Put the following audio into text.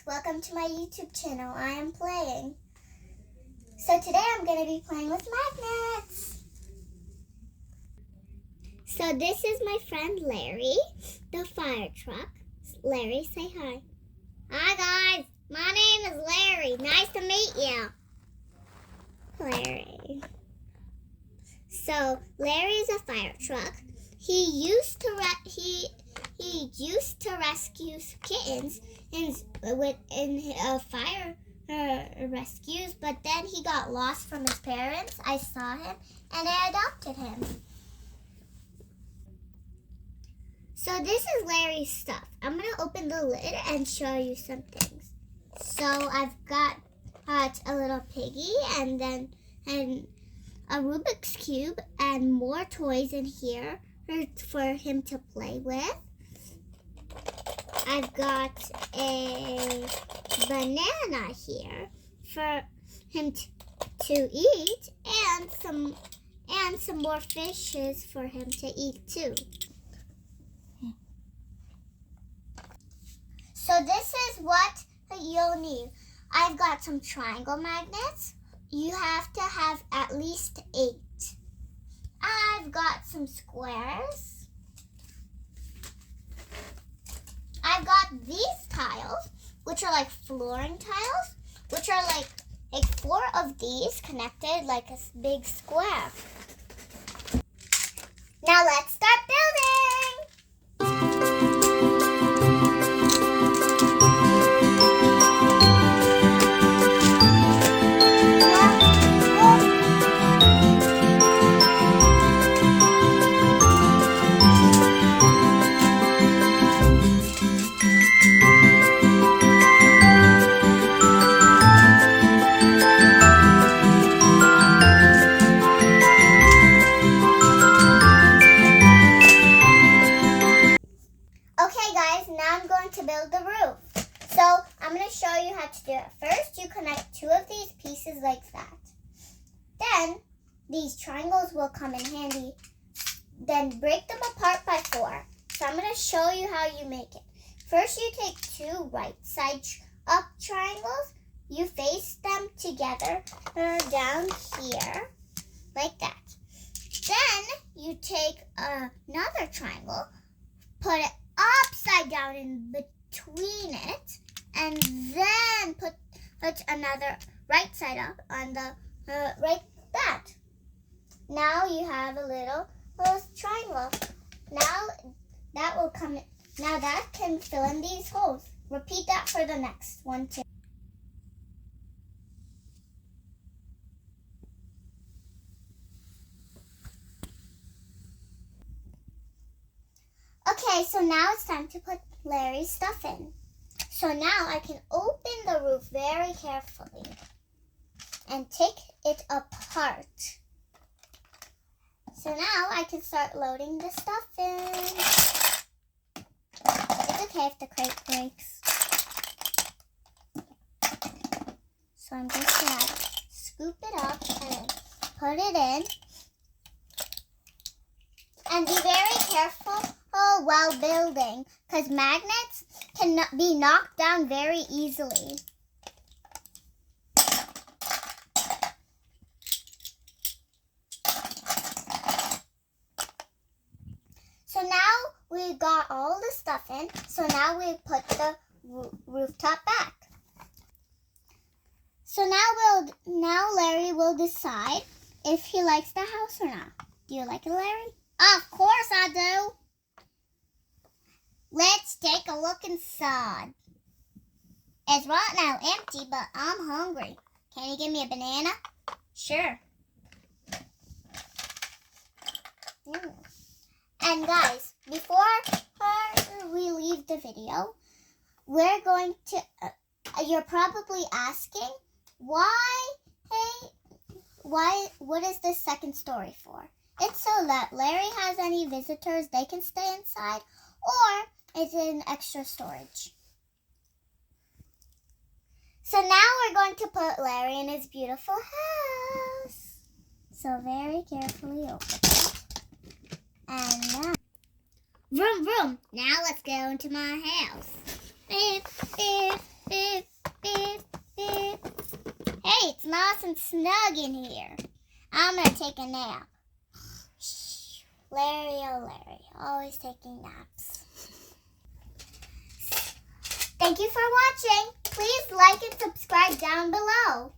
welcome to my YouTube channel. I am playing. So today I'm going to be playing with magnets. So this is my friend Larry, the fire truck. Larry, say hi. Hi guys, my name is Larry. Nice to meet you. Larry. So Larry is a fire truck. He used to rescue kittens in fire rescues, but then he got lost from his parents. I saw him and I adopted him. So this is Larry's stuff. I'm gonna open the lid and show you some things. So I've got a little piggy and a Rubik's Cube and more toys in here for him to play with. I've got a banana here for him to eat and some more fishes for him to eat too. So this is what you'll need. I've got some triangle magnets. You have to have at least 8. I've got some squares. I've got these tiles, which are like flooring tiles, which are like 4 of these connected like a big square. Now let's start building! To build the roof. So I'm going to show you how to do it. First, you connect 2 of these pieces like that. Then these triangles will come in handy. Then break them apart by 4. So I'm going to show you how you make it. First, you take 2 right side up triangles. You face them together down here like that. Then you take another triangle, put it upside down in between it, and then put another right side up on the right that. Now you have a little triangle. Now that will come. Now that can fill in these holes. Repeat that for the next one too. Okay, so now it's time to put Larry's stuff in. So now I can open the roof very carefully and take it apart. So now I can start loading the stuff in. It's okay if the crate breaks. So I'm just going to scoop it up and put it in. And be very careful while building, because magnets can be knocked down very easily. So now we got all the stuff in, so now we put the rooftop back. So now Larry will decide if he likes the house or not. Do you like it, Larry? Of course I do. Let's take a look inside. It's right now empty, but I'm hungry. Can you give me a banana? Sure. And guys, before we leave the video, we're going to, you're probably asking, what is this second story for? It's so that Larry has any visitors, they can stay inside, or it's in extra storage. So now we're going to put Larry in his beautiful house. So very carefully open it. And now, vroom vroom. Now let's go into my house. Beep, beep, beep. Hey, it's nice and snug in here. I'm going to take a nap. Larry, oh Larry, always taking naps. Thank you for watching. Please like and subscribe down below.